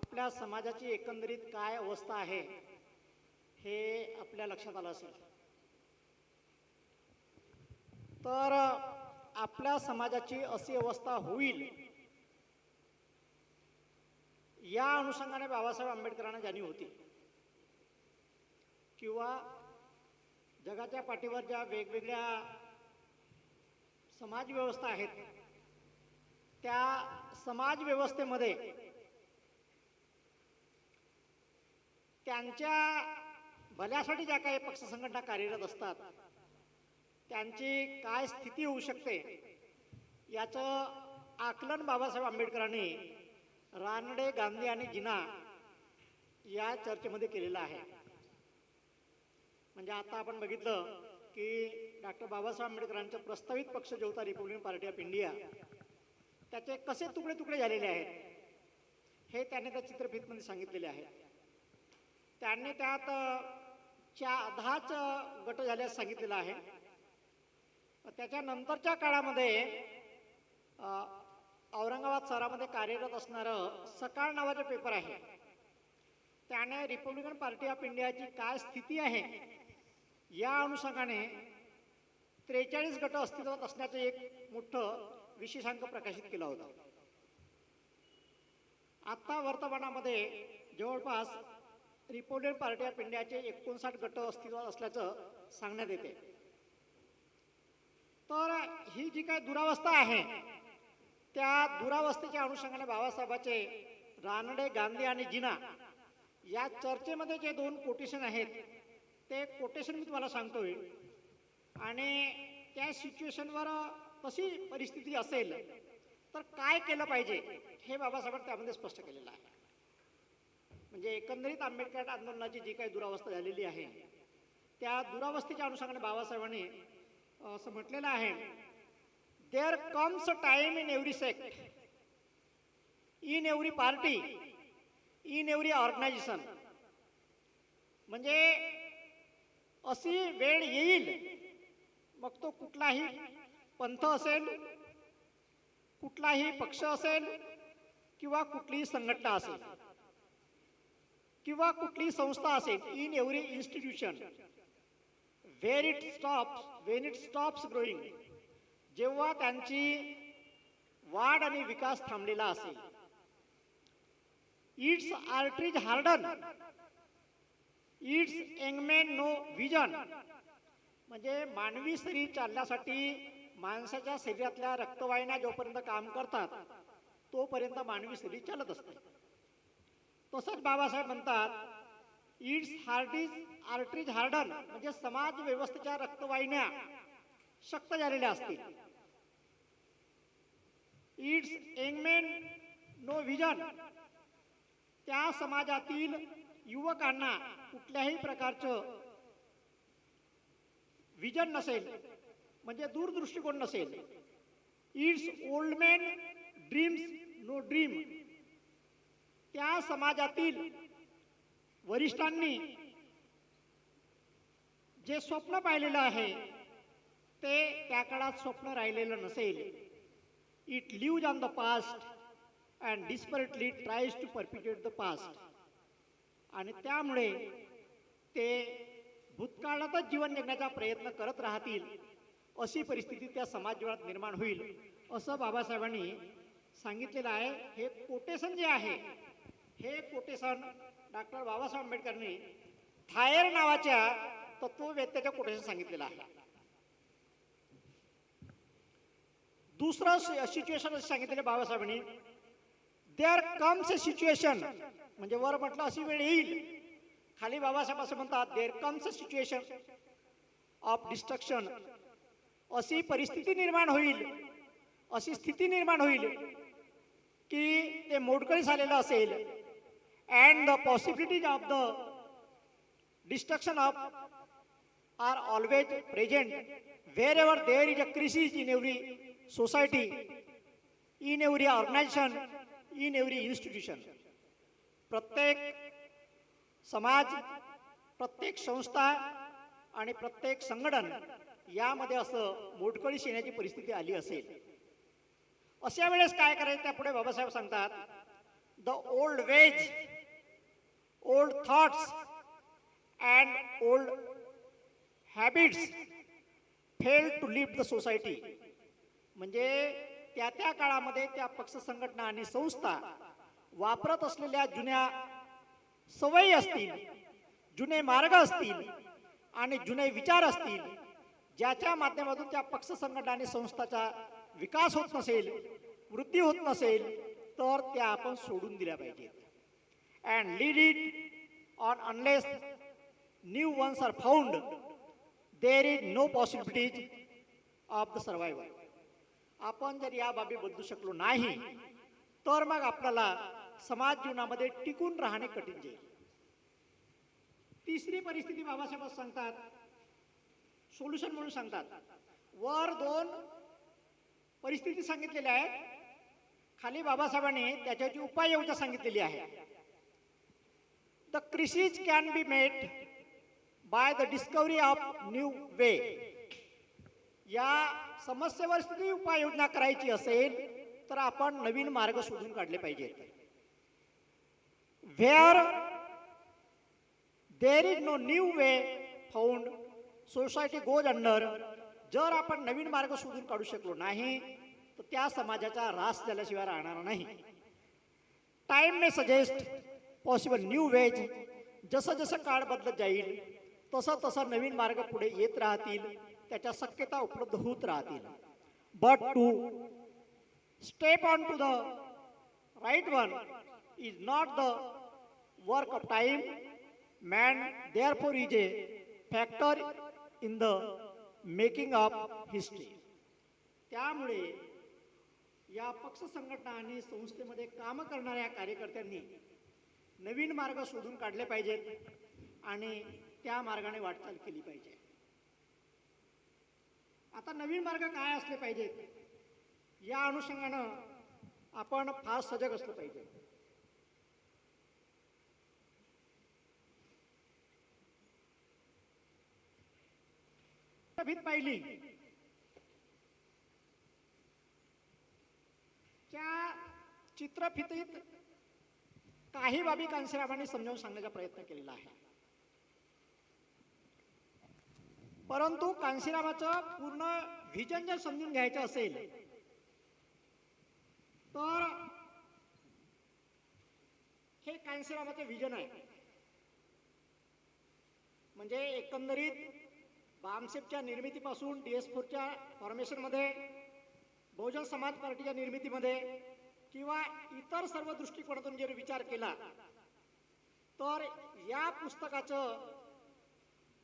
आपल्या समाजाची एकंदरीत काय अवस्था आहे हे आपल्या लक्षात आलं असेल. तर आपल्या समाजाची अशी अवस्था होईल या अनुषंगाने बाबासाहेब आंबेडकरांना जाणीव होती, किंवा जगाच्या पाठीवर ज्या वेगवेगळ्या समाज व्यवस्था आहेत त्या समाज व्यवस्थेमध्ये त्यांच्या भल्यासाठी ज्या काही पक्ष संघटना कार्यरत असतात त्यांची काय स्थिती होऊ शकते याचं आकलन बाबासाहेब आंबेडकरांनी रानडे, गांधी आणि जिना या चर्चेमध्ये केलेलं आहे. म्हणजे आता आपण बघितलं की डॉक्टर बाबासाहेब आंबेडकरांचा प्रस्तावित पक्ष जो होता रिपब्लिकन पार्टी ऑफ इंडिया, त्याचे कसे तुकडे तुकडे झालेले आहेत हे त्यांनी त्या चित्रफितमध्ये सांगितलेले आहे. त्यांनी त्यात 10च गट झाल्यास सांगितलेलं आहे. त्याच्यानंतरच्या काळामध्ये औरंगाबाद शहरामध्ये कार्यरत असणारं सकाळ नावाचे पेपर आहे, त्याने रिपब्लिकन पार्टी ऑफ इंडियाची काय स्थिती आहे या अनुषंगाने 43 गट अस्तित्वात असण्याचं एक मोठं विशेषांक प्रकाशित केला होता. आता वर्तमानामध्ये जवळपास रिपब्लिकन पार्टी ऑफ इंडियाचे 59 गट अस्तित्वात असल्याचं सांगण्यात येते. तर ही जी काही दुरावस्था आहे त्या दुरावस्थेच्या अनुषंगाने बाबासाहेबाचे रानडे, गांधी आणि जिना या चर्चेमध्ये जे 2 कोटेशन आहेत ते कोटेशन मी तुम्हाला सांगतोय, आणि त्या सिच्युएशनवर तशी परिस्थिती असेल तर काय केलं पाहिजे हे बाबासाहेबांनी त्यामध्ये स्पष्ट केलेलं आहे. म्हणजे एकंदरीत आंबेडकर आंदोलनाची जी काही दुरावस्था झालेली आहे त्या दुरावस्थेच्या अनुषंगाने बाबासाहेबांनी असं म्हटलेलं आहे, there comes a time in every sect, in every party, in every organisation. म्हणजे अशी वेळ येईल, मग तो कुठलाही पंथ असेल, कुठलाही पक्ष असेल, किंवा कुठलीही संघटना असेल, किंवा कुठलीही संस्था असेल, in every institution, where it stops, when it stops growing, जेव्हा त्यांची वाढ आणि विकास थांबलेला असेल. इट्स आर्टरीज हार्डन, इट्स एंगमेन नो विजन. म्हणजे मानवी शरीर चालण्यासाठी माणसाच्या शरीरातल्या रक्तवाहिन्या जोपर्यंत काम करतात तोपर्यंत मानवी शरीर चालत असते. तसंच बाबासाहेब म्हणतात, इट्स आर्टरीज हार्डन, म्हणजे समाज व्यवस्थेच्या रक्तवाहिन्या शक्त झालेल्या असतील. इट्स एंगमेन नो विजन, त्या समाजातील युवकांना कुठल्याही प्रकारचं विजन नसेल, म्हणजे दूरदृष्टिकोन नसेल. It's old man dreams no dream, त्या समाजातील वरिष्ठांनी जे स्वप्न पाहिलेलं आहे ते त्या काळात स्वप्न राहिलेलं नसेल. It lives on the past and desperately tries to perpetuate the past. आणि त्यामुळे ते भूतकाळातच जीवन जगण्याचा प्रयत्न करत राहतील, अशी परिस्थिती त्या समाजजीवनात निर्माण होईल असं बाबासाहेबांनी सांगितलेलं आहे. हे कोटेशन जे आहे हे कोटेशन डॉक्टर बाबासाहेब आंबेडकरांनी थायर नावाच्या तत्ववेत्त्याच्या कोटेशन सांगितलेलं आहे. दुसरं सिच्युएशन असं सांगितलेलं बाबासाहेबांनी, देअर कम्स अ सिच्युएशन, म्हणजे वर म्हटलं अशी वेळ येईल, खाली बाबासाहेब असं म्हणतात, there comes a situation of destruction, अशी परिस्थिती निर्माण होईल, अशी स्थिती निर्माण होईल की ते मोडकळीस आलेलं असेल. And the possibilities of the destruction of are always present wherever there is a crisis in every society, in every organisation, in every institution. प्रत्येक समाज, प्रत्येक संस्था आणि प्रत्येक संघटन यामध्ये असं मोडकळीस येण्याची परिस्थिती आली असेल, अशा वेळेस काय करायचं त्यापुढे बाबासाहेब सांगतात, the old ways, old thoughts, and old habits failed to lead the society. म्हणजे त्या त्या काळामध्ये त्या पक्ष संघटना आणि संस्था वापरत असलेल्या जुन्या सवयी असतील, जुने मार्ग असतील आणि जुने विचार असतील, ज्याच्या माध्यमातून त्या पक्ष संघटना आणि संस्थाचा विकास होत नसेल, वृद्धी होत नसेल, तर त्या आपण सोडून दिल्या पाहिजेत. And lead it on unless new ones are found, there is no possibilities of the survival. आपण जर या बाबी बदलू शकलो नाही तर मग आपल्याला समाज जीवनामध्ये टिकून राहणे कठीण जाईल. तिसरी परिस्थिती बाबासाहेब सांगतात, सोल्युशन म्हणून सांगतात. वर दोन परिस्थिती सांगितलेल्या आहेत, खाली बाबासाहेबांनी त्याच्याची उपाययोजना सांगितलेली आहे. The crisis can be made by the discovery of new way. या समस्येवर स्थिती उपाययोजना करायची असेल तर आपण नवीन मार्ग शोधून काढले पाहिजेत. Where there is no new way found, society goes under. जर आपण नवीन मार्ग शोधून काढू शकलो नाही तर त्या समाजाचा ऱ्हास झाल्याशिवाय राहणार नाही. टाइम मे सजेस्ट पॉसिबल न्यू वेज. जसं जसं काळ बदलत जाईल तसं तसं नवीन मार्ग पुढे येत राहतील, त्याच्या शक्यता उपलब्ध होत राहतील. But to step on to the right one is not the work of time. Man therefore is a factor in the making of history. त्यामुळे या पक्ष संघटना आणि संस्थेमध्ये काम करणाऱ्या कार्यकर्त्यांनी नवीन मार्ग शोधून काढले पाहिजेत आणि त्या मार्गाने वाटचाल केली पाहिजे. आता नवीन मार्ग काय असले पाहिजेत या अनुषंगानं आपण फार सजग असलं पाहिजे. भीत पाहिली त्या चित्रफितीत काही बाबी कांशीरामांनी समजावून सांगण्याचा प्रयत्न केलेला आहे. परंतु कांशीरामाचं पूर्ण व्हिजन जर समजून घ्यायचं असेल तर हे कांशीरामाचं व्हिजन आहे. म्हणजे एकंदरीत बामसेपच्या निर्मितीपासून DS4च्या फॉर्मेशनमध्ये, बहुजन समाज पार्टीच्या निर्मितीमध्ये किंवा इतर सर्व दृष्टिकोनातून जर विचार केला तर या पुस्तकाचं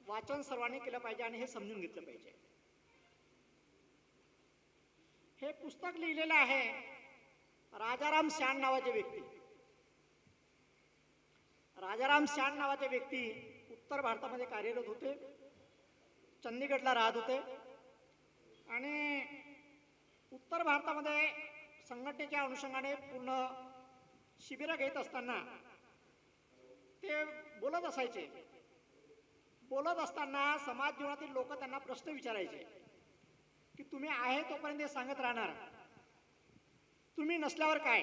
वाचन सर्वांनी केलं पाहिजे आणि हे समजून घेतलं पाहिजे. हे पुस्तक लिहिलेलं आहे राजाराम श्यान नावाचे व्यक्ती. राजाराम श्यान नावाचे व्यक्ती उत्तर भारतामध्ये कार्यरत होते, चंदीगडला राहत होते आणि उत्तर भारतामध्ये संघटनेच्या अनुषंगाने पूर्ण शिबिरं घेत असताना ते बोलत असायचे. बोलत असताना समाज जीवनातील लोक त्यांना प्रश्न विचारायचे की तुम्ही आहे तोपर्यंत हे सांगत राहणार, तुम्ही नसल्यावर काय.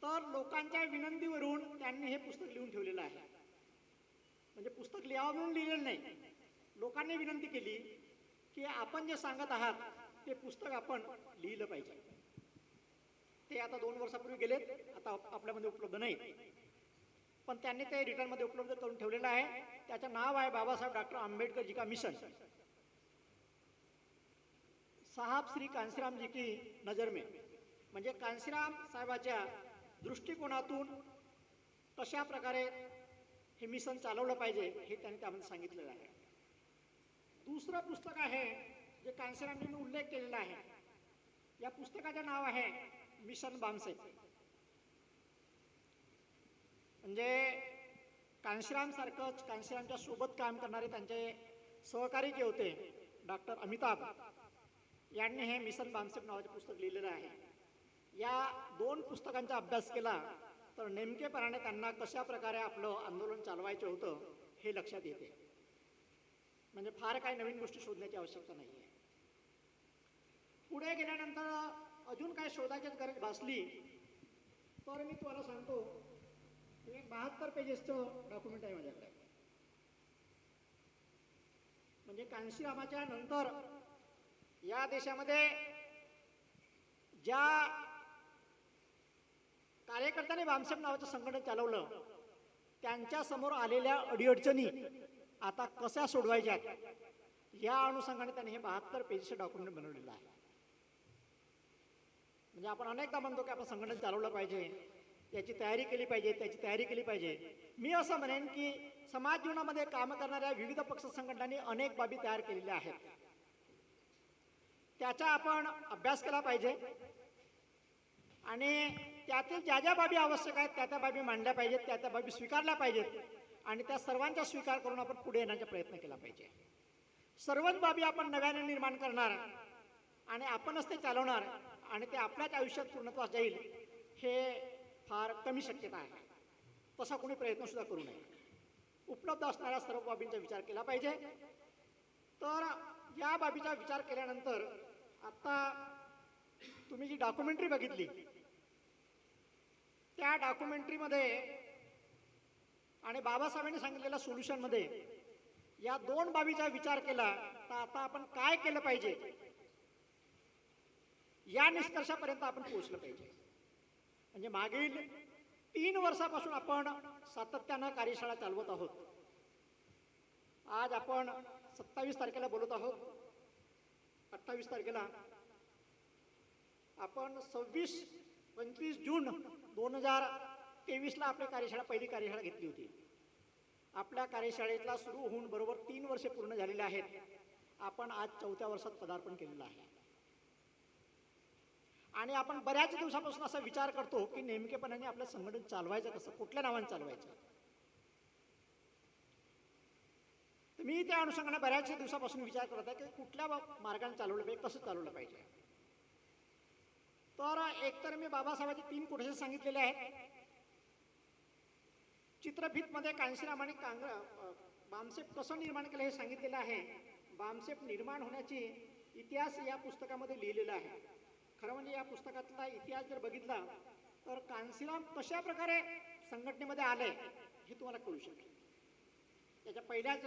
तर लोकांच्या विनंतीवरून त्यांनी हे पुस्तक लिहून ठेवलेलं आहे. म्हणजे पुस्तक लिहावं म्हणून लिहिलेलं नाही, लोकांनी विनंती केली की आपण जे सांगत आहात ते पुस्तक आपण लिहिलं पाहिजे. ते आता 2 वर्षापूर्वी गेलेत, आता आपल्यामध्ये उपलब्ध नाही, पण त्यांनी ते रिटर्नमध्ये उपलब्ध करून ठेवलेलं आहे. त्याचं नाव आहे बाबासाहेब डॉक्टर आंबेडकर जी का मिशन, साहब श्री कांशीराम जी की नजर में. म्हणजे कांशीराम साहेबाच्या दृष्टिकोनातून कशा प्रकारे हे मिशन चालवलं पाहिजे हे त्यांनी त्यामध्ये सांगितलेलं आहे. दुसरं पुस्तक आहे जे कांशीरामजींनी उल्लेख केलेला आहे. या पुस्तकाचं नाव आहे मिशन बामसेप. म्हणजे कांशीराम सारखंच कांशीरामच्या सोबत काम करणारे त्यांचे सहकारी जे होते डॉक्टर अमिताभ यांनी हे मिशन बामसेप नावाचे पुस्तक लिहिलेलं आहे. या 2 पुस्तकांचा अभ्यास केला तर नेमकेपणाने त्यांना कशा प्रकारे आपलं आंदोलन चालवायचं होतं हे लक्षात येते. म्हणजे फार काही नवीन गोष्टी शोधण्याची आवश्यकता नाही आहे. पुढे गेल्यानंतर अजून काय शोधायची गरज भासली तर मी तुम्हाला सांगतो, एक 72 पेजेसचं डॉक्युमेंट आहे माझ्याकडे. म्हणजे कांशीरामाच्या नंतर या देशामध्ये ज्या कार्यकर्त्यांनी भामसेप नावाचं संघटन चालवलं, त्यांच्या समोर आलेल्या अडीअडचणी आता कशा सोडवायच्या या अनुषंगाने त्यांनी हे 72 पेजेसचं डॉक्युमेंट बनवलेलं आहे. म्हणजे आपण अनेकदा म्हणतो की आपण संघटन चालवलं पाहिजे, त्याची तयारी केली पाहिजे, त्याची तयारी केली पाहिजे. मी असं म्हणेन की समाज जीवनामध्ये काम करणाऱ्या विविध पक्ष संघटनांनी अनेक बाबी तयार केलेल्या आहेत. त्याचा आपण अभ्यास केला पाहिजे आणि त्यातील ज्या ज्या बाबी आवश्यक आहेत त्या त्या बाबी मांडल्या पाहिजेत, त्या त्या बाबी स्वीकारल्या पाहिजेत आणि त्या सर्वांचा स्वीकार करून आपण पुढे येण्याचा प्रयत्न केला पाहिजे. सर्वच बाबी आपण नव्याने निर्माण करणार आणि आपणच ते चालवणार आणि ते आपल्याच आयुष्यात पूर्णत्वास जाईल हे फार कमी शक्यता आहे. तसा कोणी प्रयत्नसुद्धा करू नये. उपलब्ध असणाऱ्या सर्व बाबींचा विचार केला पाहिजे. तर या बाबीचा विचार केल्यानंतर आता तुम्ही जी डॉक्युमेंटरी बघितली त्या डॉक्युमेंटरीमध्ये आणि बाबासाहेबांनी सांगितलेल्या सोल्युशनमध्ये या दोन बाबीचा विचार केला तर आता आपण काय केलं पाहिजे या निष्कर्षापर्यंत आपण पोहोचलं पाहिजे. म्हणजे मागील 3 वर्षापासून आपण सातत्यानं कार्यशाळा चालवत आहोत. आज आपण 27 तारखेला बोलत आहोत. 28 तारखेला आपण 25 जून 2023ला आपली कार्यशाळा पहिली कार्यशाळा घेतली होती. आपल्या कार्यशाळेतला सुरू होऊन बरोबर 3 वर्षे पूर्ण झालेले आहेत. आपण आज 4थ्या वर्षात पदार्पण केलेलं आहे आणि आपण बऱ्याच दिवसापासून असा विचार करतो की नेमकेपणाने आपलं संघटन चालवायचं कसं, कुठल्या नावाने चालवायचं. तर मी त्या अनुषंगाने बऱ्याच दिवसापासून विचार करत आहे की कुठल्या मार्गाने चालवलं पाहिजे, कसं चालवलं पाहिजे. तर एकतर मी बाबासाहेबांचे 3 कोटेशन सांगितलेले आहेत. चित्रफितमध्ये कांशीराम आणि भामसेप कसं निर्माण केलं हे सांगितलेलं आहे. भामसेप निर्माण होण्याची इतिहास या पुस्तकामध्ये लिहिलेला आहे. खरं म्हणजे या पुस्तकातला इतिहास जर बघितला तर कांशीराम कशा प्रकारे संघटनेमध्ये आले हे तुम्हाला कळू शकेल. त्याच्या पहिल्याच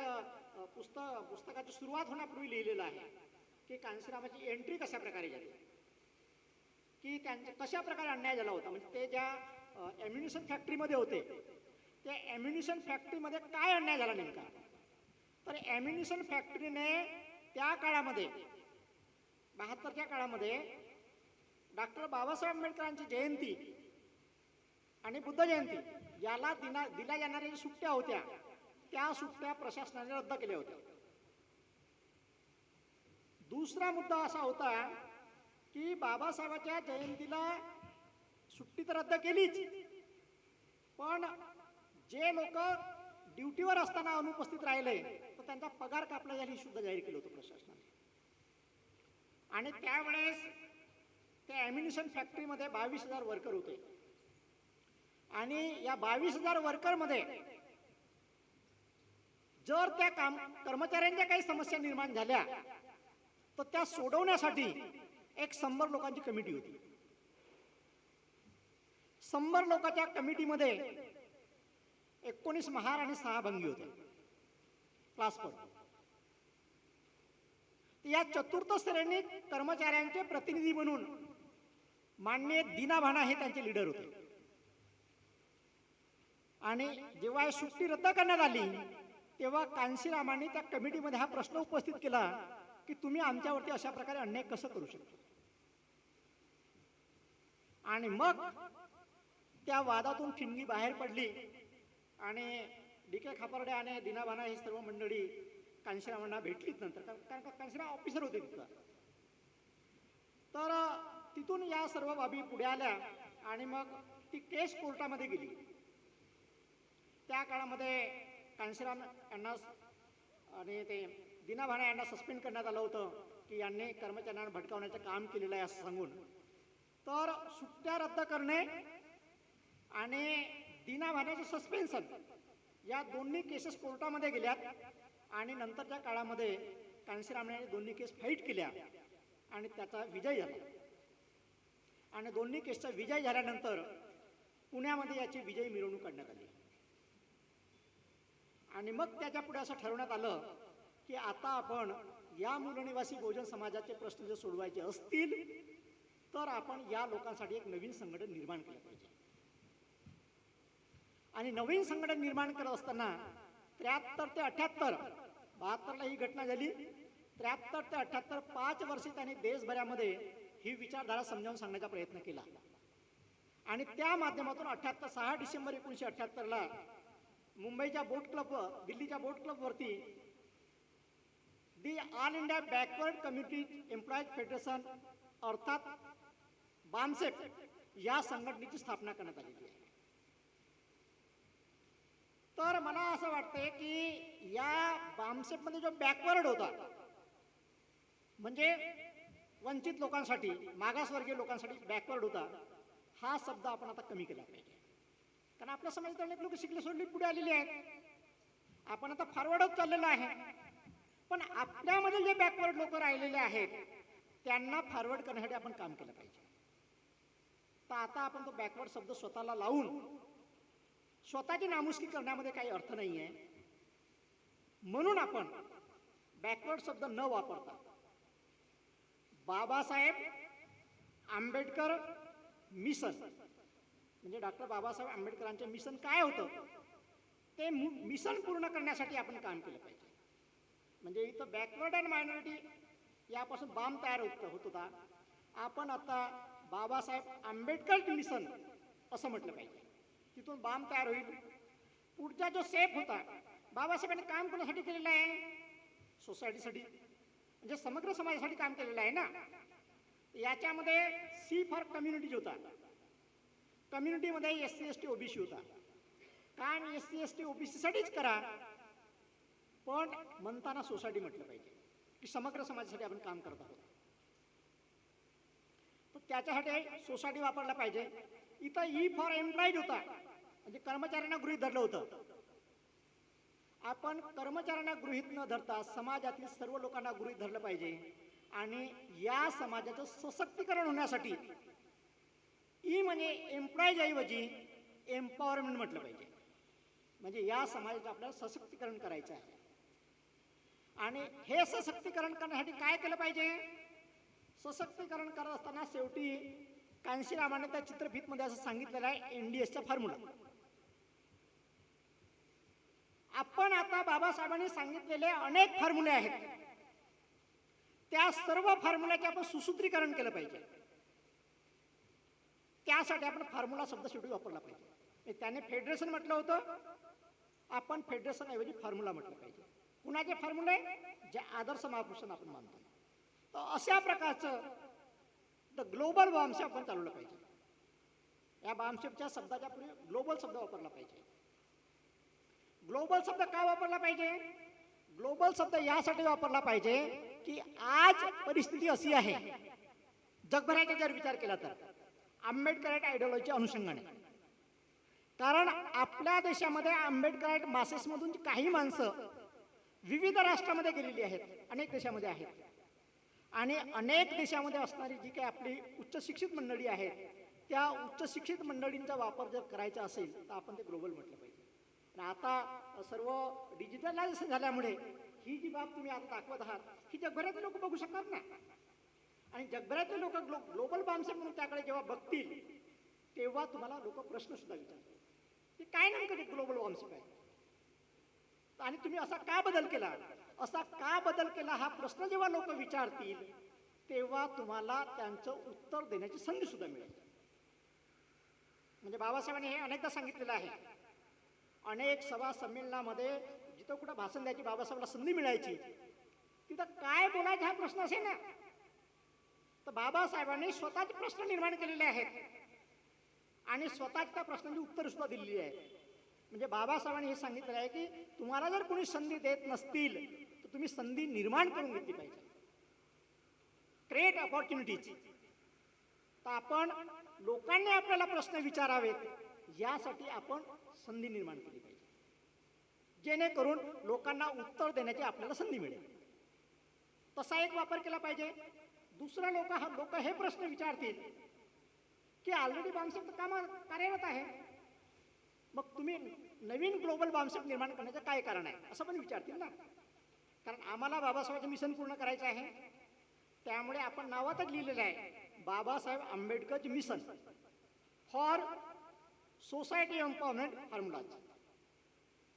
पुस्तकाची सुरुवात होण्यापूर्वी लिहिलेलं आहे की कांशीरामाची एंट्री कशा प्रकारे झाली, की त्यांच्या कशा प्रकारे अन्याय झाला होता. म्हणजे ते ज्या ॲम्युनिशन फॅक्टरीमध्ये होते त्या ॲम्युनिशन फॅक्टरीमध्ये काय अन्याय झाला नेमका. तर ॲम्युनिशन फॅक्टरीने त्या काळामध्ये 72च्या काळामध्ये डॉक्टर बाबासाहेब आंबेडकरांची जयंती आणि बुद्ध जयंती याला दिल्या जाणाऱ्या ज्या सुट्ट्या होत्या त्या सुट्ट्या प्रशासनाने रद्द केल्या होत्या. दुसरा मुद्दा असा होता की बाबासाहेबांच्या जयंतीला सुट्टी तर रद्द केलीच, पण जे लोक ड्युटीवर असताना अनुपस्थित राहिले तर त्यांचा पगार कापला जाईल ही सुद्धा जाहीर केलं होतं प्रशासनाने. आणि त्यावेळेस त्या ॲम्युनिशन फॅक्टरीमध्ये 22,000 वर्कर होते आणि या 22,000 वर्करमध्ये जर त्या कर्मचाऱ्यांच्या काही समस्या निर्माण झाल्या तर त्या सोडवण्यासाठी एक 100 लोकांची कमिटी होती. 100 लोकांच्या कमिटीमध्ये 19 महार आणि 6 भंगी होते क्लासपट. या चतुर्थ श्रेणी कर्मचाऱ्यांचे प्रतिनिधी म्हणून माननीय दीना भाना हे त्यांचे लीडर होते. आणि जेव्हा सुट्टी रद्द करण्यात आली तेव्हा कांशीरामांनी त्या कमिटीमध्ये हा प्रश्न उपस्थित केला की तुम्ही आमच्यावरती अशा प्रकारे अन्याय कसं करू शकता. आणि मग त्या वादातून ठिणगी बाहेर पडली आणि डी.के. खापर्डे आणि दीना भाना ही सर्व मंडळी कांशीरामांना भेटलीच नंतर, कारण का कांशीराम ऑफिसर होते तिथं. तर तिथून या सर्व बाबी पुढे आल्या आणि मग ती केस कोर्टामध्ये गेली. त्या काळामध्ये कांशीराम यांना आणि ते दीना भाना यांना सस्पेंड करण्यात आलं होतं की यांनी कर्मचाऱ्यांना भटकावण्याचं काम केलेलं आहे असं सांगून. तर सुट्ट्या रद्द करणे आणि दीना भानाचं सस्पेन्शन या दोन्ही केसेस कोर्टामध्ये गेल्यात आणि नंतरच्या काळामध्ये कांशीरामांनी दोन्ही केस फाईट केल्या आणि त्याचा विजय झाला. आणि दोन्ही केसचा विजय झाल्यानंतर पुण्यामध्ये याची विजयी मिरवणूक काढण्यात आली आणि मग त्याच्या पुढे असं ठरवण्यात आलं की आता आपण या मूलनिवासी बहुजन समाजाचे प्रश्न जर सोडवायचे असतील तर आपण या लोकांसाठी एक नवीन संघटन निर्माण केलं पाहिजे. आणि नवीन संघटन निर्माण करत असताना 73 ते 78 72ला ही घटना झाली. 73 ते 78 5 वर्षे त्यांनी देशभरामध्ये ही विचारधारा समजावून सांगण्याचा प्रयत्न केला आणि त्या माध्यमातून 6 डिसेंबर 1978ला मुंबईच्या बोट क्लब दिल्लीच्या बोट क्लबवरती the All India Backward Community Employees Federation अर्थात बामसेफ या संघटनेची स्थापना करण्यात आलेली आहे. तर मला असं वाटतंय की या बामसेफमध्ये जो बॅकवर्ड होता म्हणजे वंचित लोकांसाठी मागासवर्गीय लोकांसाठी बॅकवर्ड होता हा शब्द आपण आता कमी केला पाहिजे. कारण आपल्या समाजात अनेक लोक शिकले सोडली पुढे आलेली आहेत. आपण आता फॉरवर्ड होत चाललेलो आहे. पण आपल्यामध्ये जे बॅकवर्ड लोक राहिलेले आहेत त्यांना फॉरवर्ड करण्यासाठी आपण काम केलं पाहिजे. तर आता आपण तो बॅकवर्ड शब्द स्वतःला लावून स्वतःची नामुष्की करण्यामध्ये काही अर्थ नाही आहे. म्हणून आपण बॅकवर्ड शब्द न वापरता बाबासाहेब आंबेडकर मिशन म्हणजे डॉक्टर बाबासाहेब आंबेडकरांचे मिशन काय होतं ते मिशन पूर्ण करण्यासाठी आपण काम केलं पाहिजे. म्हणजे इथं बॅकवर्ड अँड मायनॉरिटी यापासून बाम तयार होत होता. आपण आता बाबासाहेब आंबेडकर मिशन असं म्हटलं पाहिजे. तिथून बाम तयार होईल. पुढचा जो सेफ होता बाबासाहेबांनी काम कोणासाठी केलेलं आहे? सोसायटीसाठी म्हणजे समग्र समाजासाठी काम केलेलं आहे ना. याच्यामध्ये सी फॉर कम्युनिटी होता. कम्युनिटीमध्ये SC ST OBC होता. काम SC ST OBC साठीच करा पण म्हणताना सोसायटी म्हटलं पाहिजे की समग्र समाजासाठी आपण काम करत आहोत. तर त्याच्यासाठी सोसायटी वापरला पाहिजे. इथं E फॉर एम्प्लॉईज होता म्हणजे कर्मचाऱ्यांना गृहीत धरलं होतं. आपण कर्मचाऱ्यांना गृहीत न धरता समाजातील सर्व लोकांना गृहीत धरलं पाहिजे आणि या समाजाचं सशक्तीकरण होण्यासाठी ई म्हणजे एम्प्लॉईज ऐवजी एम्पॉवरमेंट म्हटलं पाहिजे. म्हणजे या समाजाचं आपल्याला सशक्तीकरण करायचं आहे. आणि हे सशक्तीकरण करण्यासाठी काय केलं पाहिजे? सशक्तीकरण करत असताना शेवटी कांशीरामाने त्या चित्रफितमध्ये असं सांगितलेलं आहे NDSचा फॉर्म्युला. आपण आता बाबासाहेबांनी सांगितलेले अनेक फॉर्म्युले आहेत. त्या सर्व फॉर्म्युल्याचे आपण सुसूत्रीकरण केलं पाहिजे. त्यासाठी आपण फॉर्म्युला शब्द शेवटी वापरला पाहिजे. त्याने फेडरेशन म्हटलं होतं आपण फेडरेशन ऐवजी फॉर्म्युला म्हटलं पाहिजे. कुणाचे फॉर्म्युले? जे आदर्श महापुरुषांना आपण मानतो. तर अशा प्रकारचं द ग्लोबल बामसेफ आपण चालवलं पाहिजे. या बामसेफच्या शब्दाच्या पूर्वी ग्लोबल शब्द वापरला पाहिजे. ग्लोबल शब्द का वापरला पाहिजे? ग्लोबल शब्द यासाठी वापरला पाहिजे की आज परिस्थिती अशी आहे जगभराचा जर विचार केला तर आंबेडकराईट आयडिओलॉजीच्या अनुषंगाने. कारण आपल्या देशामध्ये आंबेडकराईट मासेसमधून काही माणसं विविध राष्ट्रामध्ये गेलेली आहेत. अनेक देशामध्ये आहेत. आणि अनेक देशामध्ये असणारी जी काही आपली उच्च शिक्षित मंडळी आहेत त्या उच्च शिक्षित मंडळींचा वापर जर करायचा असेल तर आपण ते ग्लोबल म्हटलं पाहिजे. आणि आता सर्व डिजिटलायझेशन झाल्यामुळे ही जी बाब तुम्ही आता दाखवत आहात ही जगभरातले लोक बघू शकतात ना. आणि जगभरातले लोक ग्लोबल बामसेफ म्हणून त्याकडे जेव्हा बघतील तेव्हा तुम्हाला लोक प्रश्न सुद्धा विचारतात की काय नेमकं ते ग्लोबल बामसेफ आहे आणि तुम्ही असा का बदल केला, असा का बदल केला हा प्रश्न जेव्हा लोक विचारतील तेव्हा तुम्हाला त्यांचं उत्तर देण्याची संधी सुद्धा मिळेल. म्हणजे बाबासाहेबांनी हे अनेकदा सांगितलेलं आहे. अनेक सभा संमेलनामध्ये जिथं कुठं भाषण द्यायची बाबासाहेबांना संधी मिळायची तिथं काय बोलायचं हा प्रश्न असेल ना तर बाबासाहेबांनी स्वतःचे प्रश्न निर्माण केलेले आहेत आणि स्वतःच्या त्या प्रश्नांची उत्तर सुद्धा दिलेली आहेत. म्हणजे बाबासाहेबांनी हे सांगितलं आहे की तुम्हाला जर कोणी संधी देत नसतील तर तुम्ही संधी निर्माण करून घेतली पाहिजे. Create opportunities. तर आपण लोकांनी आपल्याला प्रश्न विचारावेत यासाठी आपण संधी निर्माण केली पाहिजे जेणेकरून लोकांना उत्तर देण्याची आपल्याला संधी मिळेल. तसा एक वापर केला पाहिजे. दुसरा लोक हे प्रश्न विचारतील की ऑलरेडी बामसेफ काम कार्यरत आहे. मग तुम्ही नवीन ग्लोबल बामसेफ निर्माण करण्याचं काय कारण आहे असं पण विचारतील ना. कारण आम्हाला बाबासाहेबांचं मिशन पूर्ण करायचं आहे. त्यामुळे आपण नावातच लिहिलेलं आहे Babasaheb Ambedkar mission for society empowerment formulas.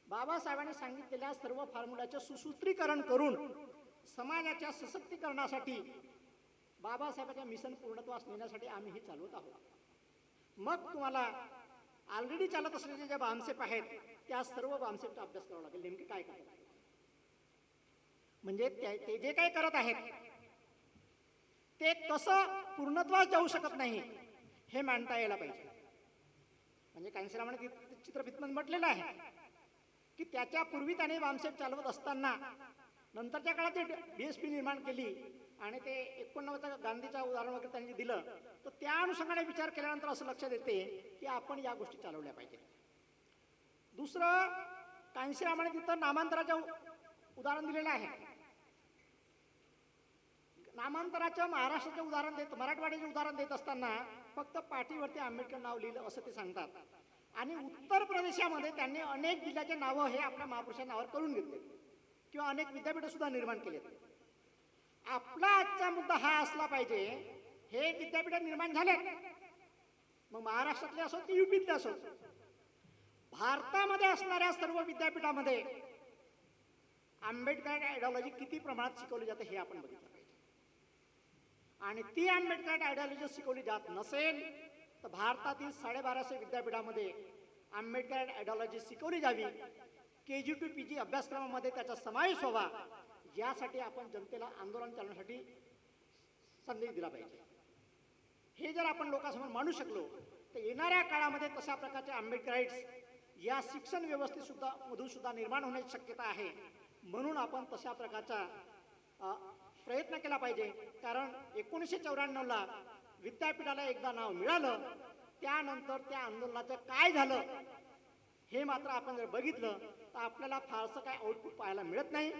बाबासाहेबांनी सांगितलेल्या सर्व फॉर्म्युलाचे सुसूत्रीकरण करून समाजाच्या सशक्तीकरणासाठी बाबासाहेबांच्या मिशन पूर्णत्वास नेण्यासाठी आम्ही हे चालवत आहोत. मग तुम्हाला ऑलरेडी चालत असलेले जे बामसेफ आहेत त्या सर्व बामसेफचा अभ्यास करावा लागेल. नेमके काय करतात म्हणजे ते जे काय करत आहेत ते कसं पूर्णत्वास जाऊ शकत नाही हे मांडता यायला पाहिजे. म्हणजे कांशीरामाने चित्रफितमध्ये म्हटलेलं आहे की त्याच्या पूर्वी त्याने बामसेफ चालवत असताना नंतरच्या काळात ते DSP निर्माण केली आणि ते 89 गांधीचं उदाहरण वगैरे त्यांनी दिलं. तर त्या अनुषंगाने विचार केल्यानंतर असं लक्षात येते की आपण या गोष्टी चालवल्या पाहिजे. दुसरं कांशीरामाने तिथं नामांतराचं उदाहरण दिलेलं आहे. नामांतराचं महाराष्ट्राचं उदाहरण देत मराठवाड्याचे उदाहरण देत असताना फक्त पाठीवरती आंबेडकर नाव लिहिलं असं ते सांगतात. आणि उत्तर प्रदेशामध्ये त्यांनी अनेक जिल्ह्याचे नावं हे आपल्या महापुरुषांच्या नावावर करून घेतले किंवा अनेक विद्यापीठं सुद्धा निर्माण केलेत. आपला आजचा मुद्दा हा असला पाहिजे हे विद्यापीठ निर्माण झाले मग महाराष्ट्रातले असो की UPतले असो भारतामध्ये असणाऱ्या सर्व विद्यापीठामध्ये आंबेडकर आयडिओलॉजी किती प्रमाणात शिकवली जाते हे आपण बघितलं पाहिजे. आणि ती आंबेडकर आयडिओलॉजी शिकवली जात नसेल तर भारतातील 1250 विद्यापीठामध्ये आंबेडकर आयडिओलॉजी शिकवली जावी. KG to PG अभ्यासक्रमामध्ये त्याचा समावेश व्हावा यासाठी आपण जनतेला आंदोलन चालवण्यासाठी संदेश दिला पाहिजे. हे जर आपण लोकांसमोर मांडू शकलो तर येणाऱ्या काळामध्ये तशा प्रकारचे आंबेडकराइट्स या शिक्षण व्यवस्थेत सुद्धा मधून सुद्धा निर्माण होण्याची शक्यता आहे. म्हणून आपण तशा प्रकारचा प्रयत्न केला पाहिजे. कारण 1994ला विद्यापीठाला एकदा नाव मिळालं त्यानंतर त्या आंदोलनाचं काय झालं हे मात्र आपण जर बघितलं तर आपल्याला फारसं काय आउटपुट पाहायला मिळत नाही.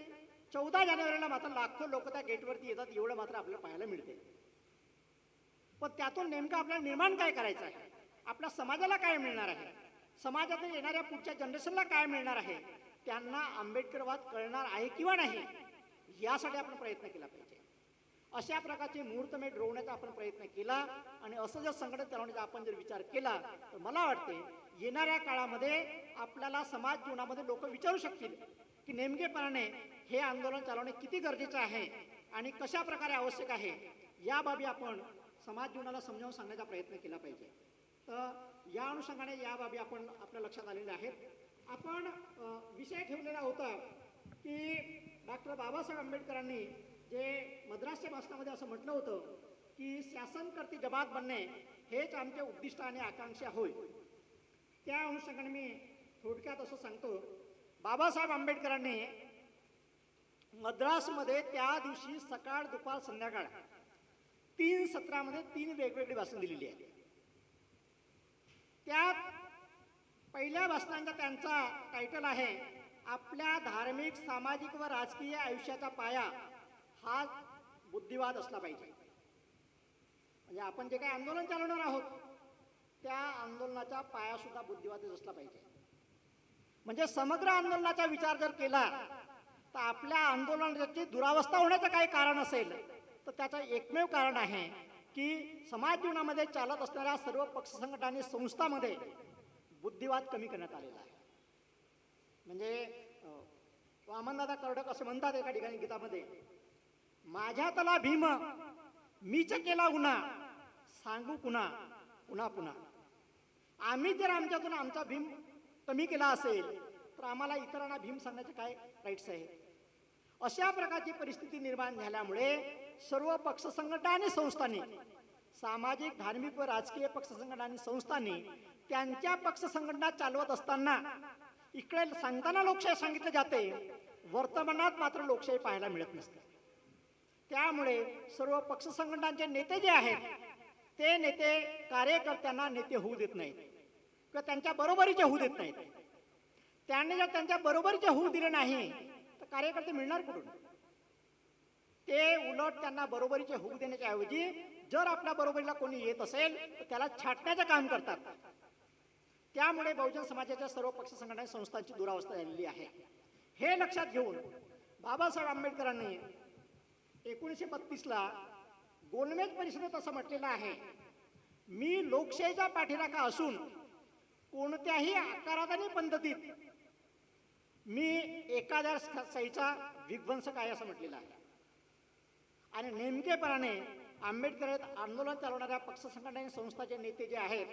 14 जानेवारीला मात्र लाखो लोक त्या गेटवरती येतात एवढं मात्र आपल्याला पाहायला मिळते. पण त्यातून नेमकं आपल्याला निर्माण काय करायचं आहे, आपल्या समाजाला काय मिळणार आहे, समाजातील येणाऱ्या पुढच्या जनरेशनला काय मिळणार आहे, त्यांना आंबेडकरवाद कळणार आहे किंवा नाही यासाठी आपण प्रयत्न केला पाहिजे. अशा प्रकारचे मुहूर्तमेढ रोवण्याचा आपण प्रयत्न केला आणि असं जर संघटन चालवण्याचा आपण जर विचार केला तर मला वाटते येणाऱ्या काळामध्ये आपल्याला समाज जीवनामध्ये लोक विचारू शकतील की नेमकेपणाने हे आंदोलन चालवणे किती गरजेचं आहे आणि कशा प्रकारे आवश्यक आहे या बाबी आपण समाज जीवनाला समजावून सांगण्याचा प्रयत्न केला पाहिजे. तर या अनुषंगाने या बाबी आपण आपल्या लक्षात आलेल्या आहेत. आपण विषय ठेवलेला होता की डॉक्टर बाबासाहेब आंबेडकरांनी जे मद्रासच्या भाषणामध्ये असं म्हटलं होतं की शासनकर्ते जमात बनणे हेच आमचे उद्दिष्ट आणि आकांक्षा होय. त्या अनुषंगाने मी थोडक्यात असं सांगतो, बाबासाहेब आंबेडकरांनी मद्रासमध्ये त्या दिवशी सकाळ दुपार संध्याकाळ 3 सत्रामध्ये 3 वेगवेगळी भाषण दिलेली आहे. त्यात पहिल्या भाषणांचा त्यांचा टायटल आहे आपल्या धार्मिक सामाजिक व राजकीय आयुष्याचा पाया हा बुद्धिवाद असला पाहिजे. म्हणजे आपण जे काही आंदोलन चालवणार आहोत त्या आंदोलनाचा पाया सुद्धा बुद्धिवादच असला पाहिजे. म्हणजे समग्र आंदोलनाचा विचार जर केला तर आपल्या आंदोलनाची दुरावस्था होण्याचं काही कारण असेल तर त्याचं एकमेव कारण आहे की समाज जीवनामध्ये चालत असणाऱ्या सर्व पक्ष संघटनांनी संस्थांमध्ये बुद्धिवाद कमी करण्यात आलेला आहे. म्हणजे वामनदादा कर्डक असे म्हणतात एका ठिकाणी गीतामध्ये, माझ्यातला भीम मीच केला गुन्हा सांगू पुन्हा पुन्हा पुन्हा. आम्ही जर आमच्यातून आमचा भीम कमी केला असेल तर आम्हाला इतरांना भीम सांगण्याचे काय राईट्स आहे. अशा प्रकारची परिस्थिती निर्माण झाल्यामुळे सर्व पक्ष संघटना आणि संस्थांनी, सामाजिक धार्मिक व राजकीय पक्ष संघटना आणि संस्थांनी त्यांच्या पक्ष संघटना चालवत असताना इकडे सांगताना लोकशाही सांगितले जाते, वर्तमानात मात्र लोकशाही पाहायला मिळत नसते. त्यामुळे सर्व पक्ष संघटनांचे नेते जे आहेत ते नेते कार्यकर्त्यांना नेते होऊ देत नाहीत किंवा त्यांच्या बरोबरीचे होऊ देत नाहीत. त्यांनी जर त्यांच्या बरोबरीचे होऊ दिले नाही तर कार्यकर्ते मिळणार कुठून. ते उलट त्यांना बरोबरीचे होऊ देण्याच्या ऐवजी जर आपल्या बरोबरीला कोणी येत असेल तर त्याला छाटण्याचं काम करतात. त्यामुळे बहुजन समाजाच्या सर्व पक्ष संघटना संस्थांची दुरावस्था झालेली आहे. हे लक्षात घेऊन बाबासाहेब आंबेडकरांनी 1932ला गोलमेज परिषदेत असं म्हटलेलं आहे, मी लोकशाहीचा पाठीराखा असून कोणत्याही आकारात आणि पद्धतीत मी एखाद्या सहीचा विध्वंसक आहे असं म्हटलेलं आहे. आणि नेमकेपणाने आंबेडकर आंदोलन चालवणाऱ्या पक्ष संघटना संस्थाचे नेते जे आहेत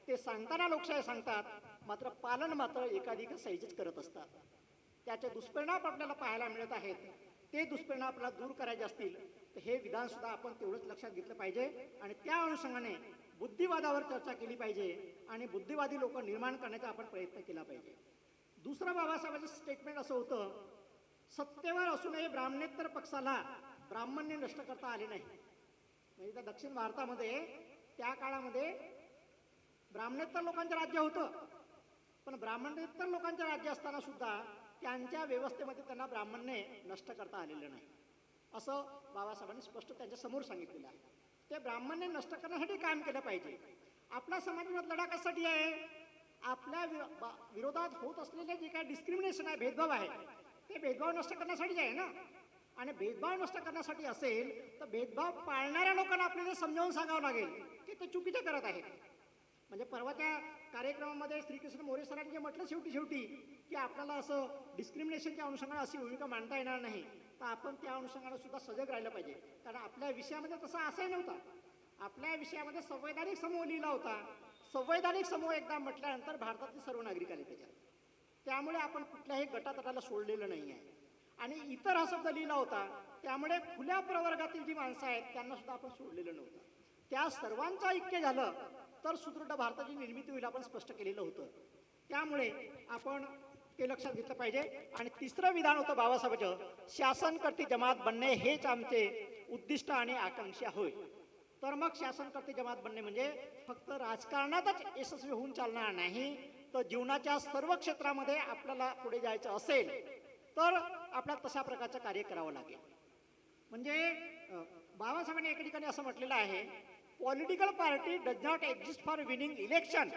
ते सांगताना लोकशाही सांगतात, मात्र पालन मात्र एकाधिक सहीचेच करत असतात. त्याचे दुष्परिणाम आपल्याला पाहायला मिळत आहेत. ते दुष्परिणाम आपल्याला दूर करायचे असतील तर हे विधान सुद्धा आपण तेवढंच लक्षात घेतलं पाहिजे आणि त्या अनुषंगाने बुद्धिवादावर चर्चा केली पाहिजे आणि बुद्धिवादी लोक निर्माण करण्याचा आपण प्रयत्न केला पाहिजे. दुसरं बाबासाहेबांचं स्टेटमेंट असं होतं, सत्तेवर असूनही ब्राह्मणेतर पक्षाला ब्राह्मण्य नष्ट करता आले नाही. म्हणजे त्या दक्षिण भारतामध्ये त्या काळामध्ये ब्राह्मणेतर लोकांचं राज्य होतं, पण ब्राह्मणेतर लोकांचं राज्य असताना सुद्धा त्यांच्या व्यवस्थेमध्ये त्यांना ब्राह्मण्य नष्ट करता आलेलं नाही असं बाबासाहेबांनी स्पष्ट त्यांच्या समोर सांगितलेलं आहे. ते ब्राह्मण्य नष्ट करण्यासाठी काम केलं पाहिजे. आपला समाजवाद लढा कशासाठी आहे? आपल्या विरोधात होत असलेले जे काही डिस्क्रिमिनेशन आहे, भेदभाव आहे, ते भेदभाव नष्ट करण्यासाठीच आहे ना. आणि भेदभाव नष्ट करण्यासाठी असेल तर भेदभाव पाळणाऱ्या लोकांना आपल्याला समजावून सांगावं लागेल की ते चुकीचे करत आहेत. म्हणजे परवाच्या कार्यक्रमामध्ये श्रीकृष्ण मोरे सरांनी जे म्हटलं शेवटी की आपल्याला असं डिस्क्रिमिनेशनच्या अनुषंगाने अशी भूमिका मांडता येणार नाही, तर आपण त्या अनुषंगाने सुद्धा सजग राहिलं पाहिजे. कारण आपल्या विषयामध्ये तसा असंही नव्हता. आपल्या विषयामध्ये संवैधानिक समूह लिहिला होता. संवैधानिक समूह एकदा म्हटल्यानंतर भारतातील सर्व नागरिक आले त्याच्यात. त्यामुळे आपण कुठल्याही गटातटाला सोडलेलं नाही आहे. आणि इतर हा शब्द लिहिला होता, त्यामुळे खुल्या प्रवर्गातील जी माणसं आहेत त्यांना सुद्धा आपण सोडलेलं नव्हतं. त्या सर्वांचं ऐक्य झालं तर सुदृढ भारताची निर्मिती होईल, आपण स्पष्ट केलेलं होतं. त्यामुळे आपण ते लक्षात घेतलं पाहिजे. आणि तिसरं विधान होतं बाबासाहेबांचं, शासनकर्ती जमात बनणे हेच आमचे उद्दिष्ट आणि आकांक्षा होय. तर मग शासनकर्ती जमात बनणे म्हणजे फक्त राजकारणातच यशस्वी होऊन चालणार नाही, तर जीवनाच्या सर्व क्षेत्रामध्ये आपल्याला पुढे जायचं असेल तर आपल्याला तशा प्रकारचं कार्य करावं लागेल. म्हणजे बाबासाहेबांनी एका ठिकाणी असं म्हटलेलं आहे, political party does not exist for winning election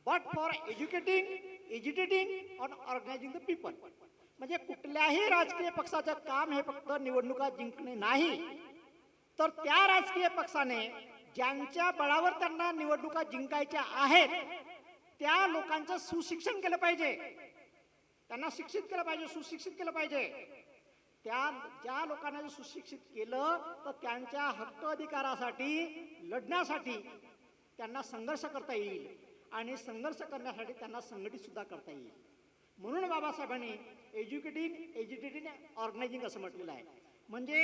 but for educating, educating on organising the people. म्हणजे कुठल्याही राजकीय पक्षाचं काम हे फक्त निवडणुका जिंकणे नाही, तर त्या राजकीय पक्षाने ज्यांच्या बळावर त्यांना निवडणुका जिंकायच्या आहेत त्या लोकांचं सुशिक्षण केलं पाहिजे, त्यांना शिक्षित केलं पाहिजे, सुशिक्षित केलं पाहिजे. ज्या लोकांना जे सुशिक्षित केलं तर त्यांच्या हक्क अधिकारासाठी लढण्यासाठी त्यांना संघर्ष करता येईल आणि संघर्ष करण्यासाठी त्यांना संघटित सुद्धा करता येईल. म्हणून बाबासाहेबांनी एज्युकेटिंग, एज्युकेटिंग, ऑर्गनायझिंग असं म्हटलेलं आहे. म्हणजे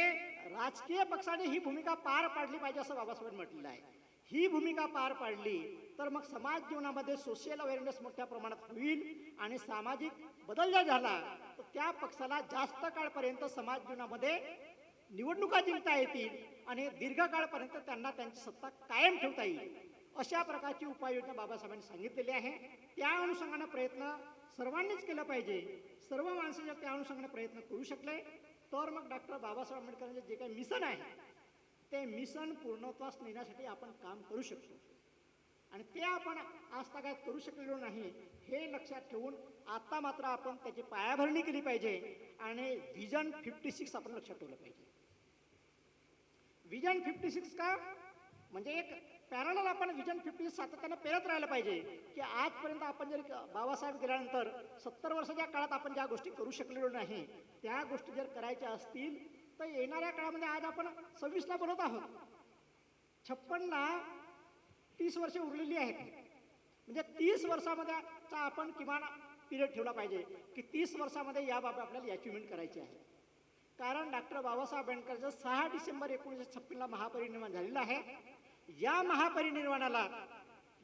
राजकीय पक्षाने ही भूमिका पार पाडली पाहिजे असं बाबासाहेबांनी म्हटलेलं आहे. ही भूमिका पार पाडली तर मग समाज जीवनामध्ये सोशल अवेअरनेस मोठ्या प्रमाणात होईल आणि सामाजिक बदल जर झाला तर त्या पक्षाला जास्त काळपर्यंत समाज जीवनामध्ये निवडणुका जिंकता येतील आणि दीर्घकाळपर्यंत त्यांना त्यांची सत्ता कायम ठेवता येईल. अशा प्रकारची उपाययोजना बाबासाहेबांनी सांगितलेली आहे. त्या अनुषंगाने प्रयत्न सर्वांनीच केला पाहिजे. सर्व माणसं जर त्या अनुषंगाने प्रयत्न करू शकले तर मग डॉक्टर बाबासाहेब आंबेडकरांचे जे काही मिशन आहे ते मिशन पूर्णत्वास नेण्यासाठी आपण काम करू शकतो. आणि ते आपण आज तागायत करू शकलेलो नाही हे लक्षात ठेवून आता मात्र आपण त्याची पायाभरणी केली पाहिजे आणि विजन 56 आपण लक्षात ठेवलं पाहिजे. विजन 56 का म्हणजे एक पॅरलल आपण विजन 56 सातत्यानं पेरत राहिलं पाहिजे की आजपर्यंत आपण जर बाबासाहेब गेल्यानंतर 70 वर्षाच्या काळात आपण ज्या गोष्टी करू शकलेलो नाही त्या गोष्टी जर करायच्या असतील तर येणाऱ्या काळामध्ये आज आपण 26ला बनवत आहोत. 56ला 30 वर्षे उरलेली आहेत. म्हणजे 30 वर्षामध्ये आपण किमान पिरियड ठेवला पाहिजे की 30 वर्षामध्ये याबाबत आपल्याला अचिव्हमेंट करायची आहे. कारण डॉक्टर बाबासाहेब आंबेडकरचं 6 डिसेंबर 1956ला महापरिनिर्वाण झालेलं आहे. या महापरिनिर्वाणाला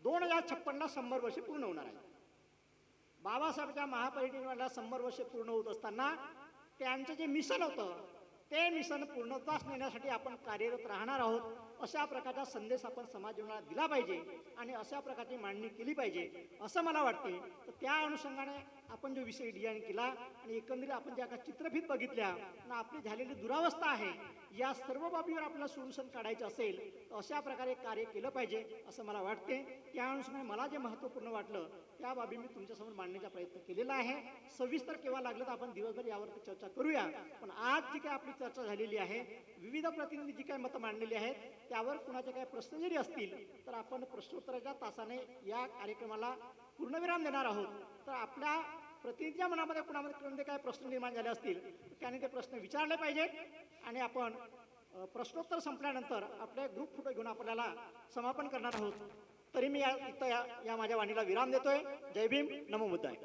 2056ला 100 वर्षे पूर्ण होणार आहे. बाबासाहेबांच्या महापरिनिर्वाणाला 100 वर्षे पूर्ण होत असताना त्यांचं जे मिशन होतं ते मिशन पूर्णत्वास नेण्यासाठी आपण कार्यरत राहणार आहोत अशा प्रकारचा संदेश आपण समाज जीवनाला दिला पाहिजे आणि अशा प्रकारची मांडणी केली पाहिजे असं मला वाटते. तर त्या अनुषंगाने आपण जो विषय डिझाईन केला आणि एकंदरीत आपण ज्या काही चित्रफित बघितल्या आणि आपली झालेली दुरावस्था आहे या सर्व बाबीवर आपल्याला सोल्युशन काढायचं असेल तर अशा प्रकारे कार्य केलं पाहिजे असं मला वाटते. त्या अनुषंगाने मला जे महत्त्वपूर्ण वाटलं त्या बाबी मी तुमच्यासमोर मांडण्याचा प्रयत्न केलेला आहे. सविस्तर केव्हा लागलं तर आपण दिवसभर यावरती चर्चा करूया. पण आज जी काय आपली चर्चा झालेली आहे विविध प्रतिनिधी जी काय मतं मांडलेली आहेत त्यावर कुणाचे काही प्रश्न जरी असतील तर आपण प्रश्नोत्तराच्या तासाने या कार्यक्रमाला पूर्णविराम देणार आहोत. तर आपल्या प्रतिनिधीच्या मनामध्ये कुणामध्ये काय प्रश्न निर्माण झाले असतील त्याने ते प्रश्न विचारले पाहिजेत आणि आपण प्रश्नोत्तर संपल्यानंतर आपले ग्रुप फोटो घेऊन आपल्याला समापन करणार आहोत. तरी मी या माझ्या वाणीला विराम देतोय. जय भीम, नमो बुद्धाय.